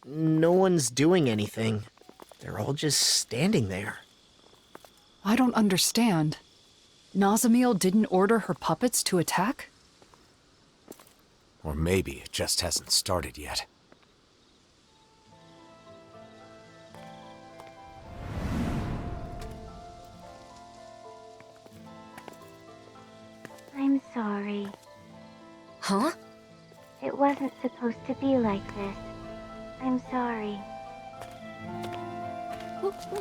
no one's doing anything. They're all just standing there. I don't understand. Nazamil didn't order her puppets to attack? Or maybe it just hasn't started yet. I'm sorry. Huh? It wasn't supposed to be like this. I'm sorry.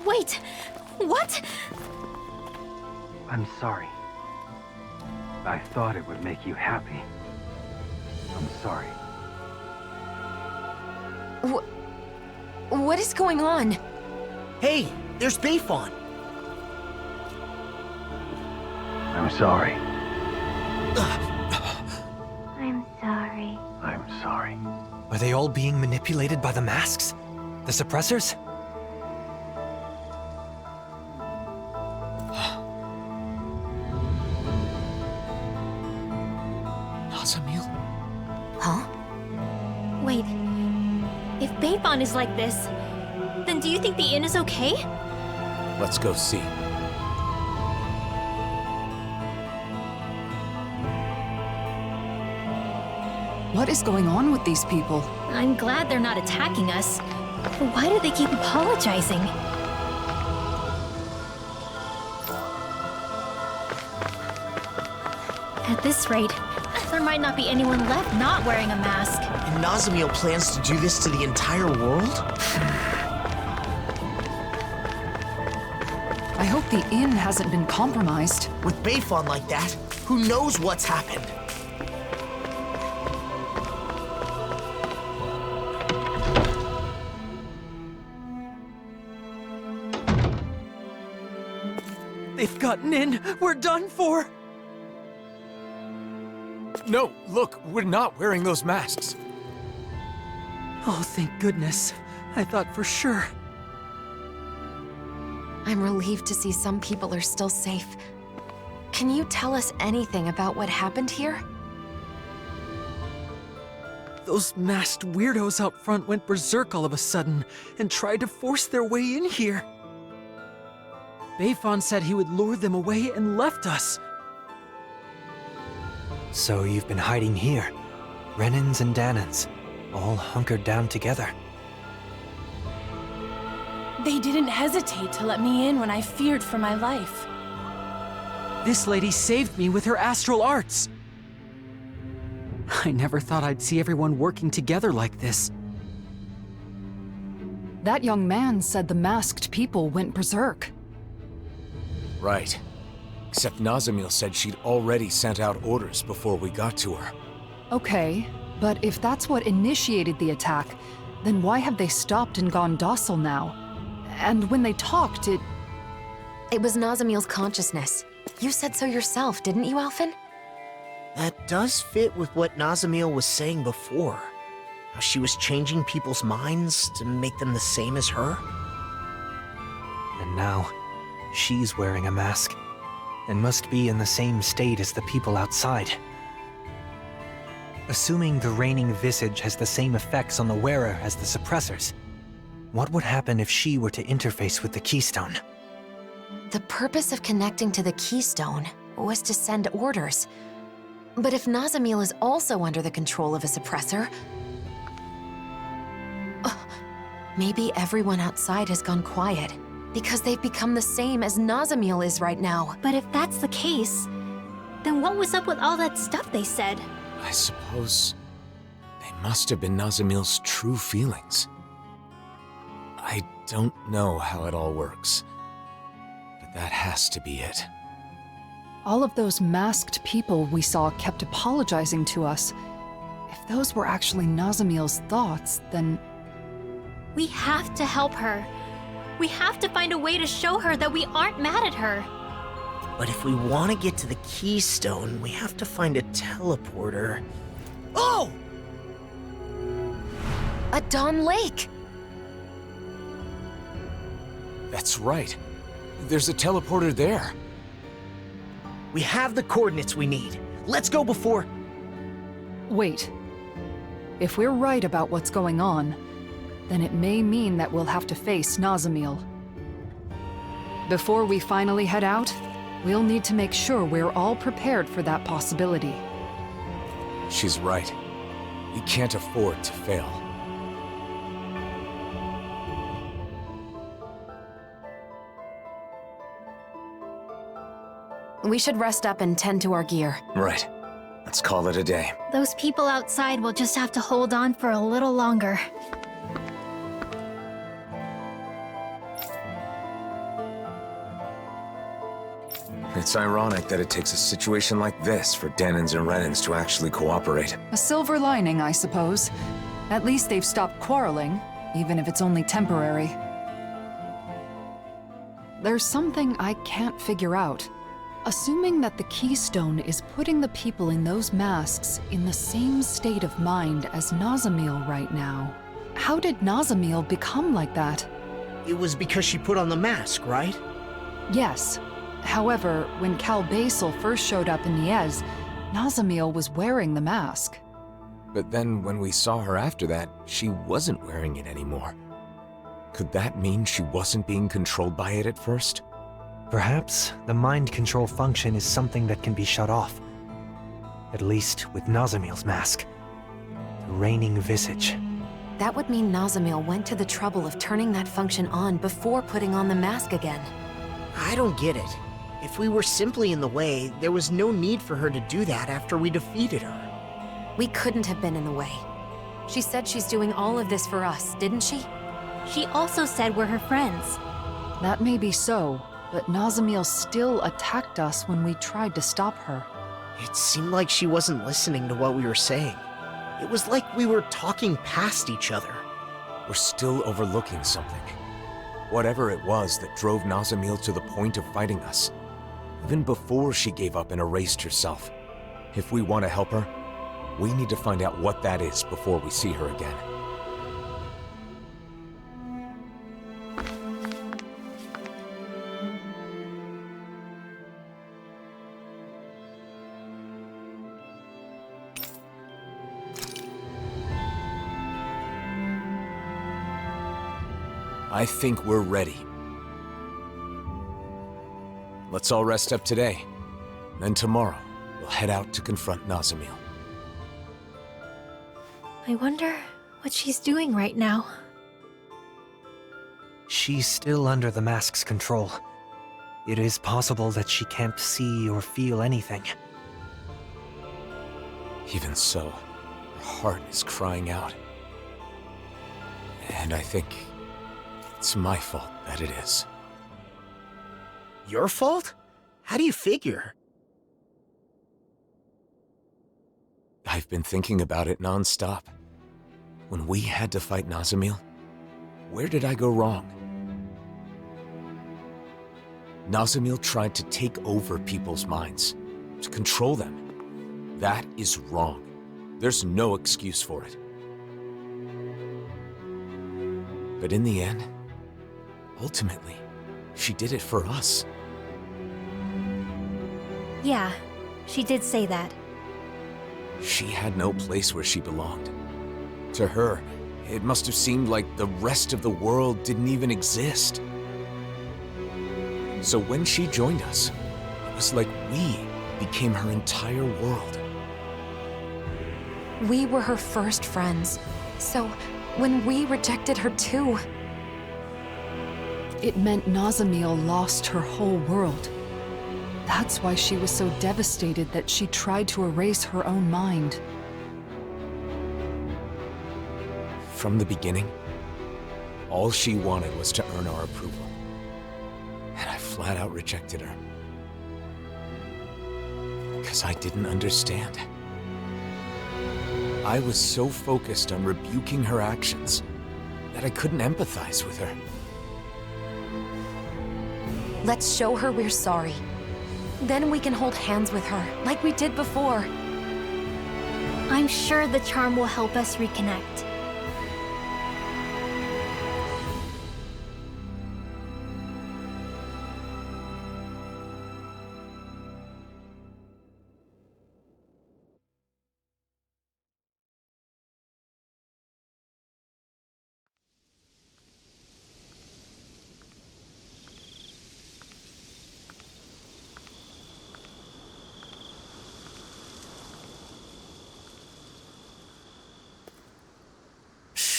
Wait! What? I'm sorry. I thought it would make you happy. I'm sorry. What is going on? Hey, there's Bayfon. I'm sorry. I'm sorry. I'm sorry. Are they all being manipulated by the masks? The suppressors? Nazamil? Huh? Wait. If Bayfon is like this, then do you think the inn is okay? Let's go see. What is going on with these people? I'm glad they're not attacking us. But why do they keep apologizing? At this rate, there might not be anyone left not wearing a mask. And Nazamil plans to do this to the entire world? I hope the inn hasn't been compromised. With Bayfon like that, who knows what's happened? They've gotten in! We're done for! No, look, we're not wearing those masks. Oh, thank goodness. I thought for sure. I'm relieved to see some people are still safe. Can you tell us anything about what happened here? Those masked weirdos out front went berserk all of a sudden and tried to force their way in here. Bayfon said he would lure them away and left us. So you've been hiding here. Renans and Danans, all hunkered down together. They didn't hesitate to let me in when I feared for my life. This lady saved me with her astral arts. I never thought I'd see everyone working together like this. That young man said the masked people went berserk. Right. Except Nazamil said she'd already sent out orders before we got to her. Okay, but if that's what initiated the attack, then why have they stopped and gone docile now? And when they talked, It was Nazamil's consciousness. You said so yourself, didn't you, Alphen? That does fit with what Nazamil was saying before. How she was changing people's minds to make them the same as her. And now, she's wearing a mask, and must be in the same state as the people outside. Assuming the reigning visage has the same effects on the wearer as the suppressors, what would happen if she were to interface with the keystone? The purpose of connecting to the keystone was to send orders. But if Nazamil is also under the control of a suppressor, maybe everyone outside has gone quiet, because they've become the same as Nazamil is right now. But if that's the case, then what was up with all that stuff they said? I suppose they must have been Nazamil's true feelings. I don't know how it all works, but that has to be it. all of those masked people we saw kept apologizing to us. If those were actually Nazamil's thoughts, then... We have to help her. We have to find a way to show her that we aren't mad at her. But if we want to get to the keystone, we have to find a teleporter. Oh! Adan Lake! That's right. There's a teleporter there. We have the coordinates we need. Let's go before... Wait. If we're right about what's going on, then it may mean that we'll have to face Nazamil. Before we finally head out, we'll need to make sure we're all prepared for that possibility. She's right. We can't afford to fail. We should rest up and tend to our gear. Right. Let's call it a day. Those people outside will just have to hold on for a little longer. It's ironic that it takes a situation like this for Danins and Renans to actually cooperate. A silver lining, I suppose. At least they've stopped quarreling, even if it's only temporary. There's something I can't figure out. Assuming that the Keystone is putting the people in those masks in the same state of mind as Nazamil right now, how did Nazamil become like that? It was because she put on the mask, right? Yes. However, when Cal Basel first showed up in Niez, Nazamil was wearing the mask. But then when we saw her after that, she wasn't wearing it anymore. Could that mean she wasn't being controlled by it at first? Perhaps the mind control function is something that can be shut off. At least with Nazamil's mask. The reigning visage. That would mean Nazamil went to the trouble of turning that function on before putting on the mask again. I don't get it. If we were simply in the way, there was no need for her to do that after we defeated her. We couldn't have been in the way. She said she's doing all of this for us, didn't she? She also said we're her friends. That may be so, but Nazamil still attacked us when we tried to stop her. It seemed like she wasn't listening to what we were saying. It was like we were talking past each other. We're still overlooking something. Whatever it was that drove Nazamil to the point of fighting us. Even before she gave up and erased herself. If we want to help her, we need to find out what that is before we see her again. I think we're ready. Let's all rest up today. Then tomorrow, we'll head out to confront Nazamil. I wonder what she's doing right now. She's still under the mask's control. It is possible that she can't see or feel anything. Even so, her heart is crying out. And I think it's my fault that it is. Your fault? How do you figure? I've been thinking about it non-stop. When we had to fight Nazamil, where did I go wrong? Nazamil tried to take over people's minds, to control them. That is wrong. There's no excuse for it. But in the end, ultimately, she did it for us. Yeah, she did say that. She had no place where she belonged. To her, it must have seemed like the rest of the world didn't even exist. So when she joined us, it was like we became her entire world. We were her first friends. So when we rejected her too... It meant Nazamil lost her whole world. That's why she was so devastated that she tried to erase her own mind. From the beginning, all she wanted was to earn our approval. And I flat out rejected her. Because I didn't understand. I was so focused on rebuking her actions that I couldn't empathize with her. Let's show her we're sorry. Then we can hold hands with her, like we did before. I'm sure the charm will help us reconnect.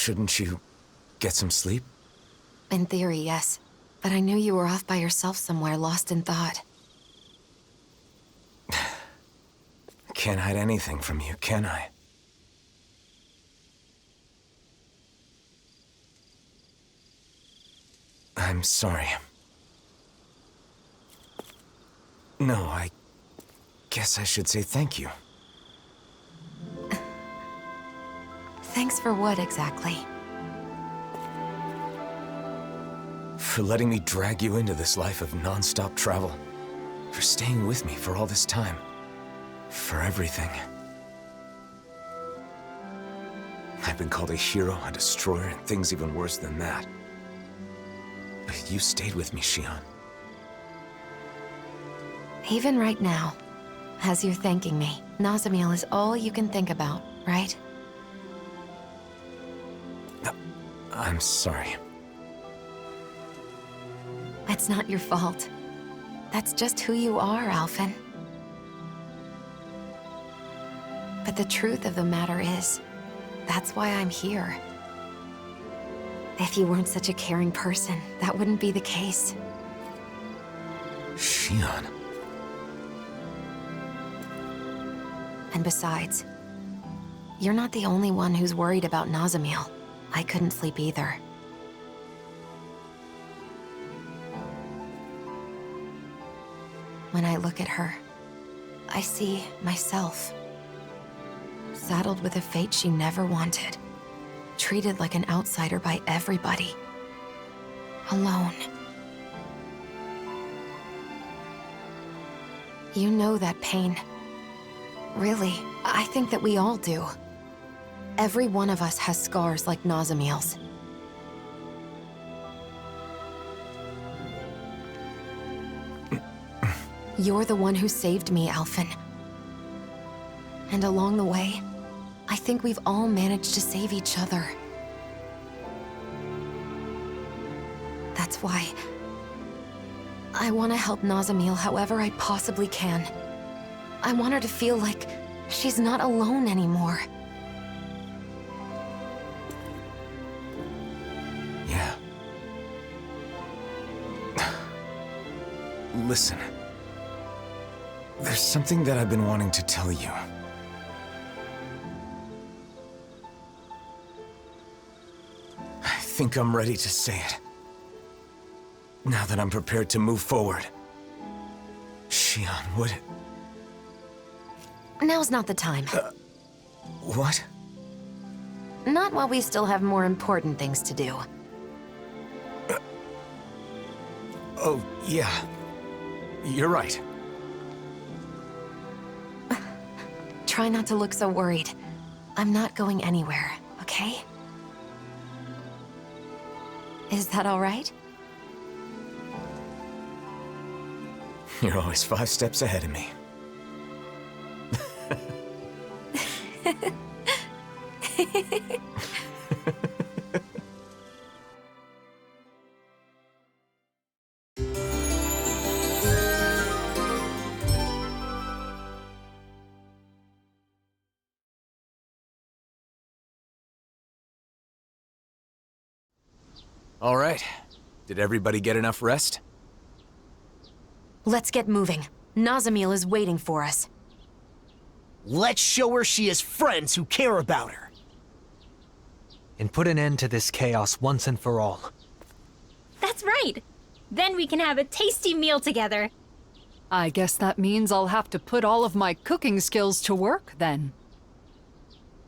Shouldn't you get some sleep? In theory, yes. But I knew you were off by yourself somewhere, lost in thought. Can't hide anything from you, can I? I'm sorry. No, I guess I should say thank you. Thanks for what, exactly? For letting me drag you into this life of non-stop travel. For staying with me for all this time. For everything. I've been called a hero, a destroyer, and things even worse than that. But you stayed with me, Shionne. Even right now, as you're thanking me, Nazamil is all you can think about, right? I'm sorry. It's not your fault. That's just who you are, Alphen. But the truth of the matter is, that's why I'm here. If you weren't such a caring person, that wouldn't be the case. Shionne. And besides, you're not the only one who's worried about Nazamil. I couldn't sleep either. When I look at her, I see myself. Saddled with a fate she never wanted. Treated like an outsider by everybody. Alone. You know that pain. Really, I think that we all do. Every one of us has scars like Nazamil's. You're the one who saved me, Alphen. And along the way, I think we've all managed to save each other. That's why I want to help Nazamil however I possibly can. I want her to feel like she's not alone anymore. Yeah. Listen. There's something that I've been wanting to tell you. I think I'm ready to say it. Now that I'm prepared to move forward. Shionne, would... Now's not the time. What? Not while we still have more important things to do. Oh, yeah. You're right. Try not to look so worried. I'm not going anywhere, okay? Is that all right? You're always 5 steps ahead of me. All right. Did everybody get enough rest? Let's get moving. Nazamil is waiting for us. Let's show her she has friends who care about her. And put an end to this chaos once and for all. That's right. Then we can have a tasty meal together. I guess that means I'll have to put all of my cooking skills to work, then.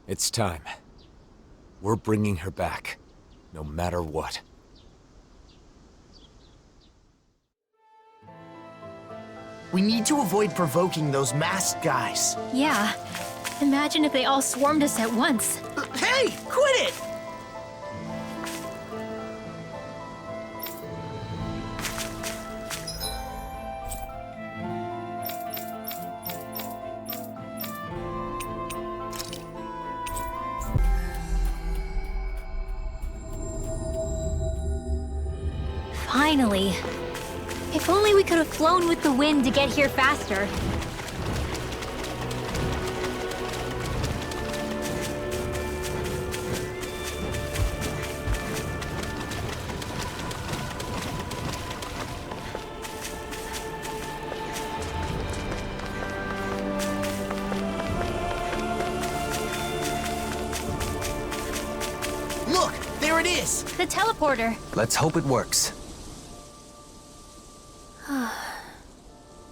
It's time. We're bringing her back, no matter what. We need to avoid provoking those masked guys. Yeah. Imagine if they all swarmed us at once. Hey, quit it! Finally. If only we could have flown with the wind to get here faster. Look, there it is! The teleporter! Let's hope it works.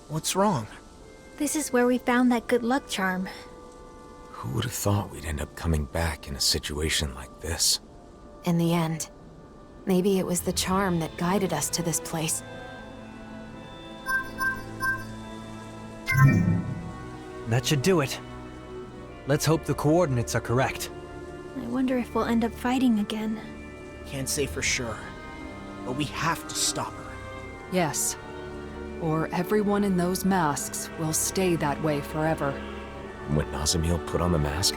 What's wrong? This is where we found that good luck charm. Who would have thought we'd end up coming back in a situation like this? In the end, maybe it was the charm that guided us to this place. That should do it. Let's hope the coordinates are correct. I wonder if we'll end up fighting again. Can't say for sure, but we have to stop her. Yes. Or everyone in those masks will stay that way forever. When Nazamil put on the mask,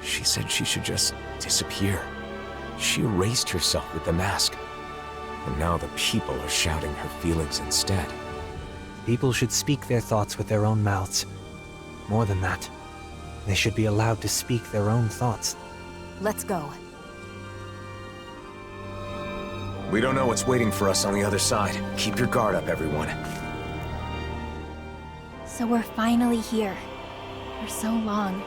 she said she should just disappear. She erased herself with the mask. And now the people are shouting her feelings instead. People should speak their thoughts with their own mouths. More than that, they should be allowed to speak their own thoughts. Let's go. We don't know what's waiting for us on the other side. Keep your guard up, everyone. So we're finally here. For so long,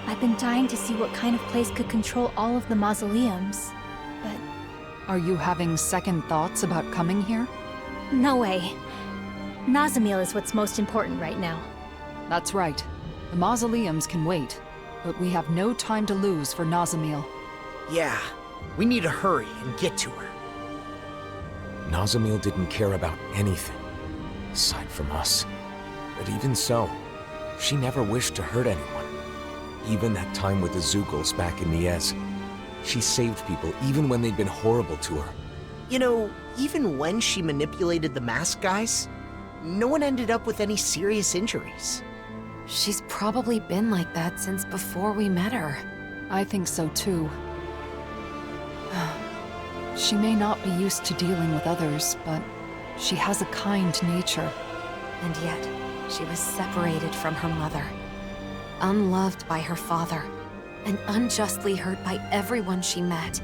I've been dying to see what kind of place could control all of the mausoleums. But Are you having second thoughts about coming here? no way. Nazamil is what's most important right now. That's right. The mausoleums can wait, but we have no time to lose for Nazamil. Yeah, we need to hurry and get to her. Nazamil didn't care about anything, aside from us. But even so, she never wished to hurt anyone. Even that time with the Zugals back in Niez. She saved people even when they'd been horrible to her. You know, even when she manipulated the mask guys, no one ended up with any serious injuries. She's probably been like that since before we met her. I think so too. She may not be used to dealing with others, but she has a kind nature. And yet, she was separated from her mother, unloved by her father, and unjustly hurt by everyone she met.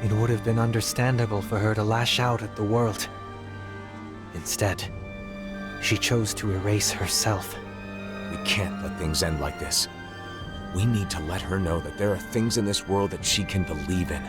It would have been understandable for her to lash out at the world. Instead, she chose to erase herself. We can't let things end like this. We need to let her know that there are things in this world that she can believe in.